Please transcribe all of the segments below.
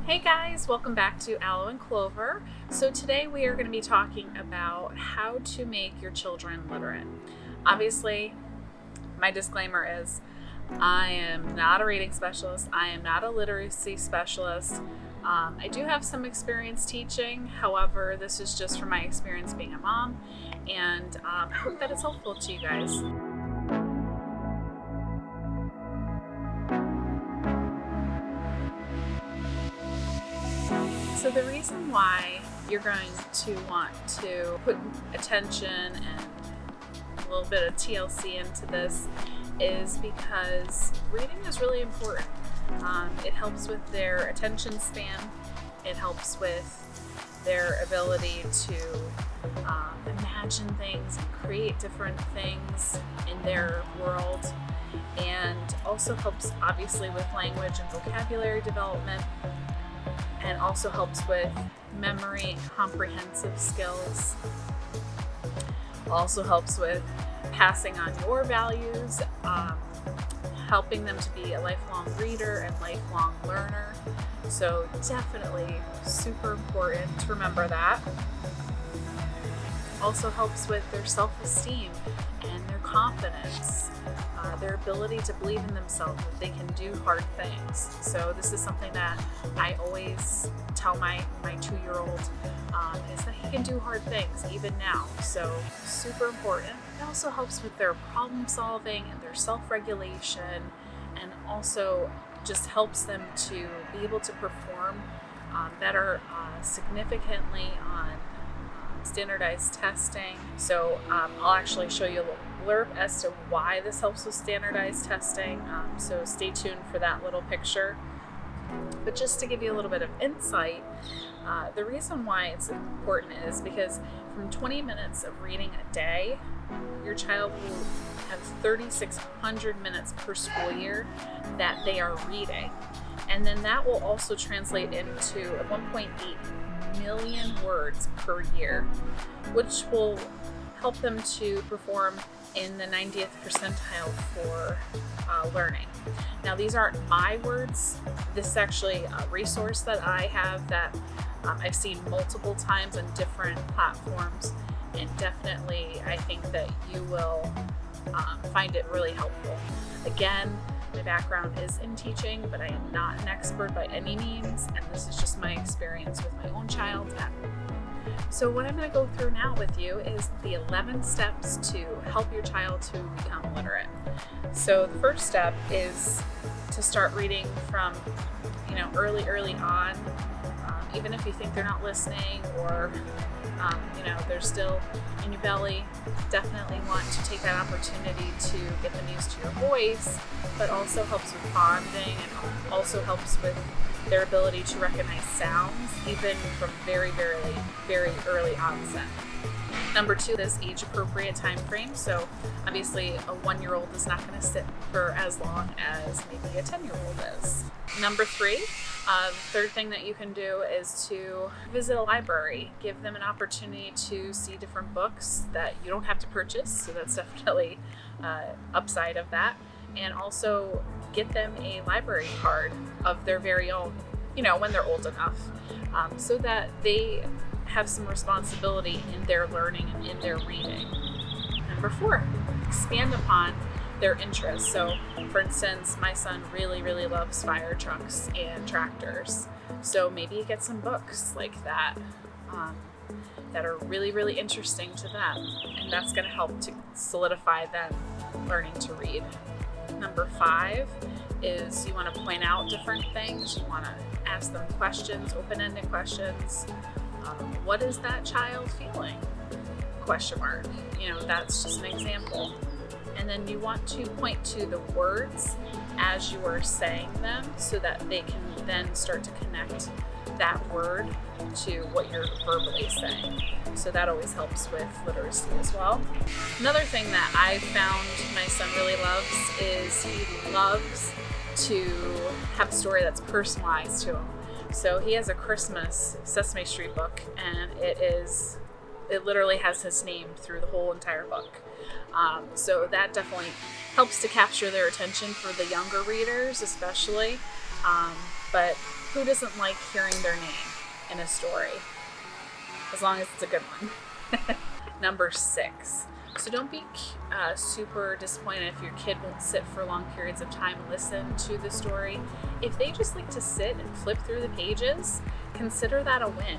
Hey guys, welcome back to Aloe and Clover. So today we are going to be talking about how to make your children literate. Obviously, my disclaimer is I am not a reading specialist. I am not a literacy specialist. I do have some experience teaching. However, this is just from my experience being a mom, and I hope that it's helpful to you guys. So the reason why you're going to want to put attention and a little bit of TLC into this is because reading is really important. It helps with their attention span. It helps with their ability to imagine things and create different things in their world, and also helps obviously with language and vocabulary development, and also helps with memory and comprehensive skills. Also helps with passing on your values, helping them to be a lifelong reader and lifelong learner. So definitely super important to remember that. Also helps with their self-esteem and their confidence, their ability to believe in themselves, that they can do hard things. So this is something that I always tell my 2-year-old is that he can do hard things even now. So super important. It also helps with their problem solving and their self-regulation, and also just helps them to be able to perform better significantly on standardized testing. So I'll actually show you a little blurb as to why this helps with standardized testing. So stay tuned for that little picture. But just to give you a little bit of insight, the reason why it's important is because from 20 minutes of reading a day, your child will have 3,600 minutes per school year that they are reading. And then that will also translate into 1.8 million words per year, which will help them to perform in the 90th percentile for learning. Now, these aren't my words. This is actually a resource that I have that I've seen multiple times on different platforms, and definitely I think that you will find it really helpful. Again, my background is in teaching, but I am not an expert by any means, and this is just my experience with my own child. So what I'm going to go through now with you is the 11 steps to help your child to become literate. So the first step is to start reading from, early on, even if you think they're not listening or they're still in your belly. Definitely want to take that opportunity to get them used to your voice, but also helps with bonding and also helps with their ability to recognize sounds, even from very, very, very early onset. Number 2 is age-appropriate time frame. So obviously a 1-year-old is not going to sit for as long as maybe a 10-year-old is. Number 3, the third thing that you can do is to visit a library. Give them an opportunity to see different books that you don't have to purchase. So that's definitely upside of that. And also get them a library card of their very own, when they're old enough, so that they have some responsibility in their learning and in their reading. Number 4, expand upon their interests. So for instance, my son really, really loves fire trucks and tractors. So maybe you get some books like that that are really, really interesting to them. And that's going to help to solidify them learning to read. Number 5 is you want to point out different things. You want to ask them questions, open-ended questions. What is that child feeling? Question mark. That's just an example. And then you want to point to the words as you are saying them so that they can then start to connect that word to what you're verbally saying. So that always helps with literacy as well. Another thing that I found my son really loves is he loves to have a story that's personalized to him. So he has a Christmas Sesame Street book, and it literally has his name through the whole entire book. So that definitely helps to capture their attention for the younger readers especially. But Who doesn't like hearing their name in a story? As long as it's a good one. Number 6. So don't be super disappointed if your kid won't sit for long periods of time and listen to the story. If they just like to sit and flip through the pages, consider that a win.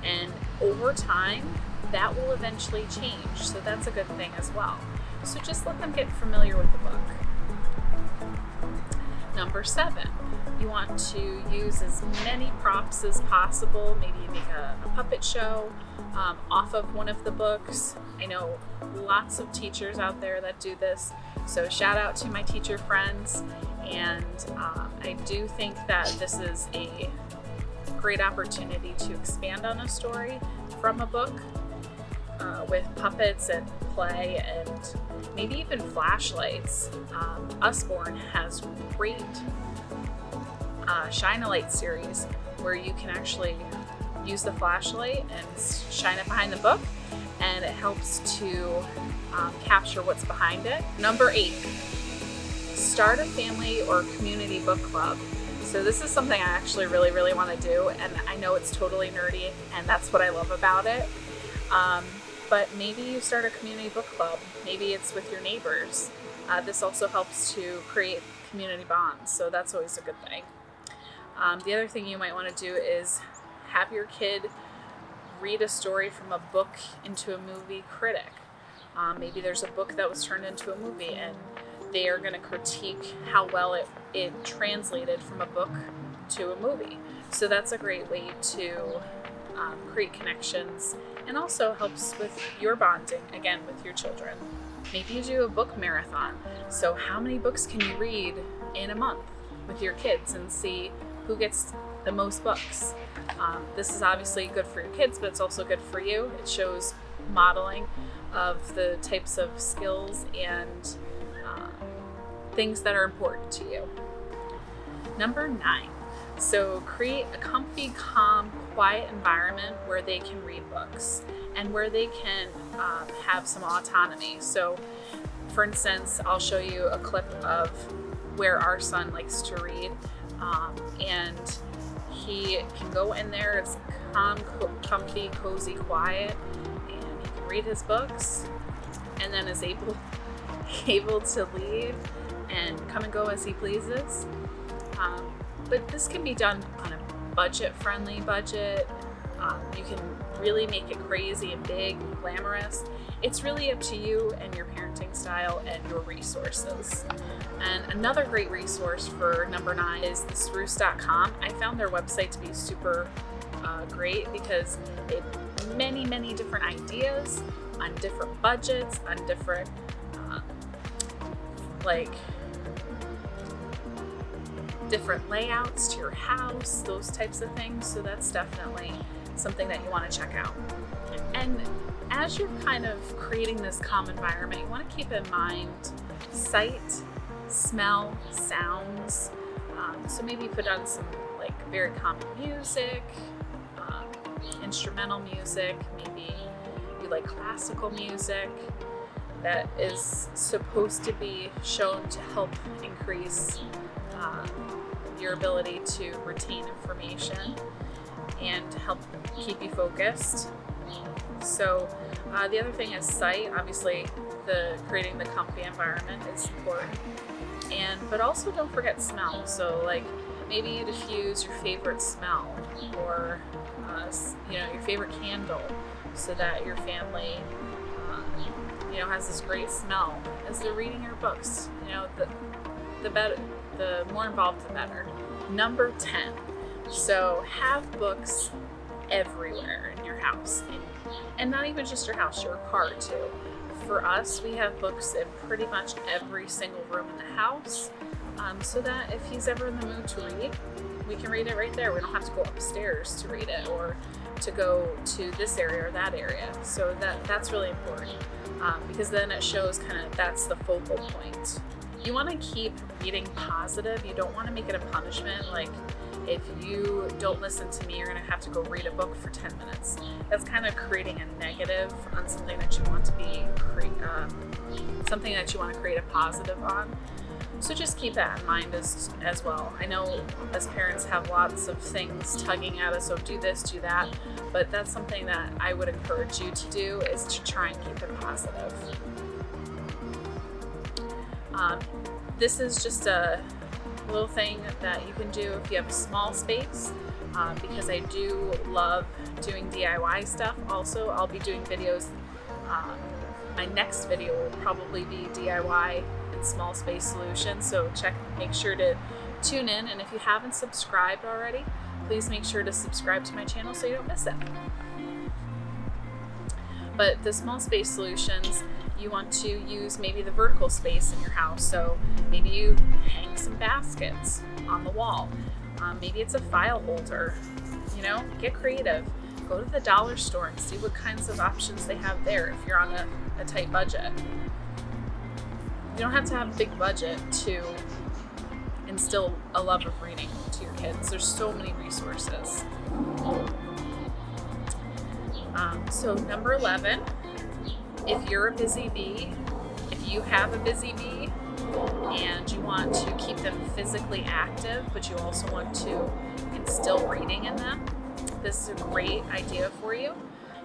And over time, that will eventually change. So that's a good thing as well. So just let them get familiar with the book. Number 7, you want to use as many props as possible. Maybe you make a puppet show off of one of the books. I know lots of teachers out there that do this, so shout out to my teacher friends. And I do think that this is a great opportunity to expand on a story from a book with puppets and play and maybe even flashlights. Usborne has great Shine a Light series where you can actually use the flashlight and shine it behind the book, and it helps to capture what's behind it. Number 8, start a family or community book club. So this is something I actually really want to do, and I know it's totally nerdy, and that's what I love about it. But maybe you start a community book club. Maybe it's with your neighbors. This also helps to create community bonds, so that's always a good thing. The other thing you might want to do is have your kid read a story from a book into a movie critic. Maybe there's a book that was turned into a movie, and they are going to critique how well it translated from a book to a movie. So that's a great way to create connections, and also helps with your bonding, again, with your children. Maybe you do a book marathon. So how many books can you read in a month with your kids and see who gets the most books? This is obviously good for your kids, but it's also good for you. It shows modeling of the types of skills and things that are important to you. Number 9. So create a comfy, calm, quiet environment where they can read books and where they can have some autonomy. So for instance, I'll show you a clip of where our son likes to read, and he can go in there, it's calm, comfy, cozy, quiet, and he can read his books, and then is able to leave and come and go as he pleases. But this can be done on a budget-friendly budget. You can really make it crazy and big and glamorous. It's really up to you and your parenting style and your resources. And another great resource for number 9 is thisroost.com. I found their website to be super great because it many different ideas on different budgets, on different different layouts to your house, those types of things. So that's definitely something that you want to check out. And as you're kind of creating this calm environment, you want to keep in mind sight, smell, sounds. So maybe put on some very calming music, instrumental music. Maybe you like classical music that is supposed to be shown to help increase your ability to retain information and to help keep you focused. So the other thing is sight. Obviously, creating the comfy environment is important, but also don't forget smell. So maybe you diffuse your favorite smell, or your favorite candle, so that your family has this great smell as they're reading your books. The better, the more involved, the better. Number 10. So have books everywhere in your house, and not even just your house, your car too. For us, we have books in pretty much every single room in the house, so that if he's ever in the mood to read, we can read it right there. We don't have to go upstairs to read it, or to go to this area or that area. So that's really important, because then it shows that's the focal point. You want to keep reading positive. You don't want to make it a punishment. If you don't listen to me, you're going to have to go read a book for 10 minutes. That's kind of creating a negative on something that you want to be something that you want to create a positive on. So just keep that in mind as well. I know as parents have lots of things tugging at us, so do this, do that, but that's something that I would encourage you to do, is to try and keep it positive. This is just a little thing that you can do if you have a small space, because I do love doing DIY stuff. Also, I'll be doing videos. My next video will probably be DIY and small space solutions, so make sure to tune in, and if you haven't subscribed already, please make sure to subscribe to my channel so you don't miss it. But the small space solutions, you want to use maybe the vertical space in your house. So maybe you hang some baskets on the wall. Maybe it's a file holder. Get creative. Go to the dollar store and see what kinds of options they have there if you're on a tight budget. You don't have to have a big budget to instill a love of reading to your kids. There's so many resources. So number 11, if you're a busy bee, if you have a busy bee and you want to keep them physically active, but you also want to instill reading in them, this is a great idea for you.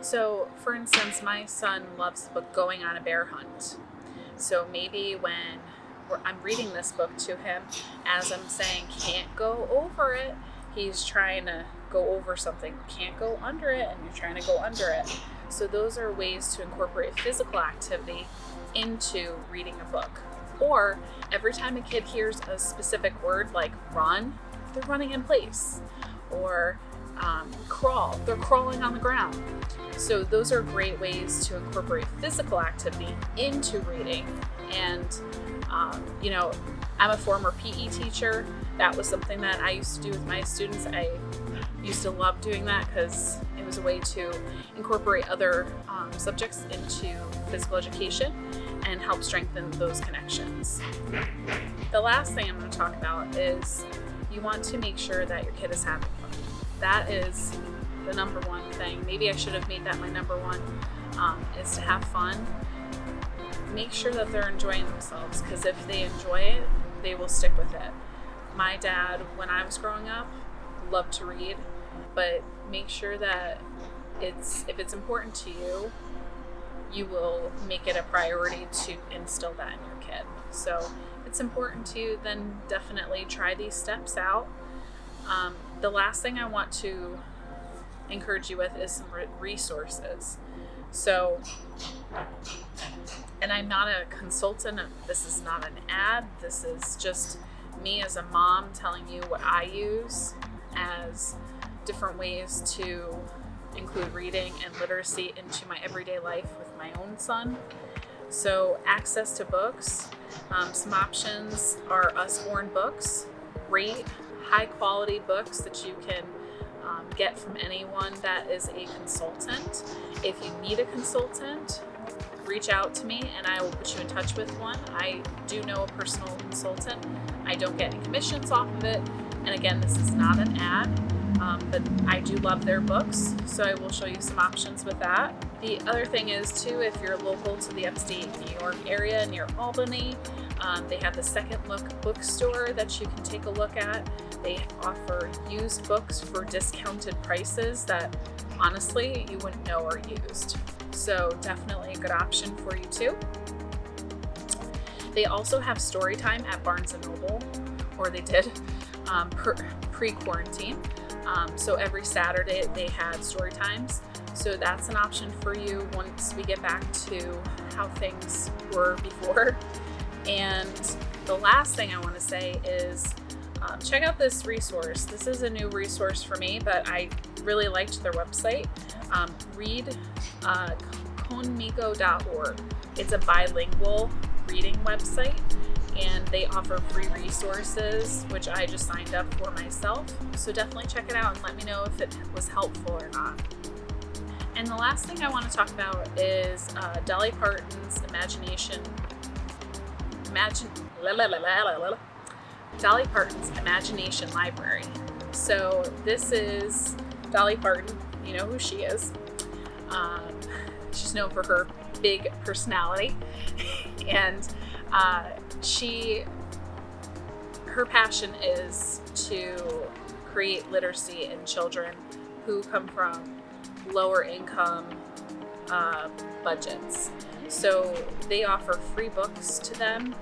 So for instance, my son loves the book Going on a Bear Hunt. So maybe when I'm reading this book to him, as I'm saying, can't go over it, he's trying to go over something. Can't go under it, and you're trying to go under it. So those are ways to incorporate physical activity into reading a book. Or every time a kid hears a specific word like run, they're running in place. Or crawl, they're crawling on the ground. So those are great ways to incorporate physical activity into reading. And I'm a former PE teacher. That was something that I used to do with my students. I used to love doing that because it was a way to incorporate other subjects into physical education and help strengthen those connections. The last thing I'm going to talk about is you want to make sure that your kid is having fun. That is the number one thing. Maybe I should have made that my number one, is to have fun. Make sure that they're enjoying themselves, because if they enjoy it, they will stick with it. My dad, when I was growing up, loved to read, but make sure that if it's important to you, you will make it a priority to instill that in your kid. So if it's important to you, then definitely try these steps out. The last thing I want to encourage you with is some resources. So, and I'm not a consultant, this is not an ad, this is just me as a mom telling you what I use as different ways to include reading and literacy into my everyday life with my own son. So access to books, some options are Usborne books, great high quality books that you can get from anyone that is a consultant. If you need a consultant, reach out to me and I will put you in touch with one. I do know a personal consultant. I don't get any commissions off of it. And again, this is not an ad, but I do love their books, so I will show you some options with that. The other thing is too, if you're local to the upstate New York area near Albany, they have the Second Look bookstore that you can take a look at. They offer used books for discounted prices that honestly you wouldn't know are used. So definitely a good option for you too. They also have story time at Barnes & Noble, or they did pre-quarantine. So every Saturday they had story times. So that's an option for you once we get back to how things were before. And the last thing I want to say is check out this resource. This is a new resource for me, but I really liked their website. Read conmigo.org. It's a bilingual reading website, and they offer free resources, which I just signed up for myself. So definitely check it out and let me know if it was helpful or not. And the last thing I want to talk about is Dolly Parton's Dolly Parton's Imagination Library. So this is Dolly Parton. You know who she is. She's known for her big personality, and she her passion is to create literacy in children who come from lower income budgets. So they offer free books to them.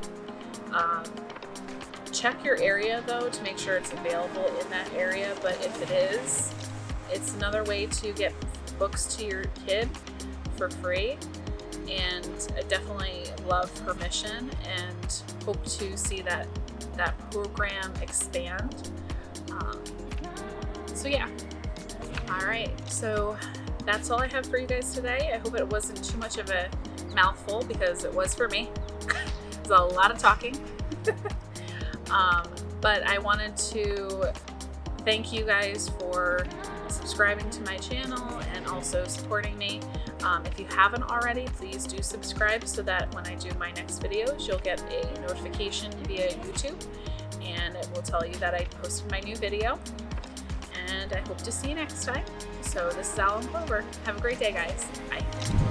Check your area though to make sure it's available in that area, but if it is, it's another way to get books to your kid for free. And I definitely love her mission and hope to see that program expand. So yeah. Alright, so that's all I have for you guys today. I hope it wasn't too much of a mouthful, because it was for me. It was a lot of talking. But I wanted to thank you guys for subscribing to my channel and also supporting me. If you haven't already, please do subscribe so that when I do my next videos, you'll get a notification via YouTube, and it will tell you that I posted my new video. And I hope to see you next time. So this is Aloe and Clover. Have a great day, guys. Bye.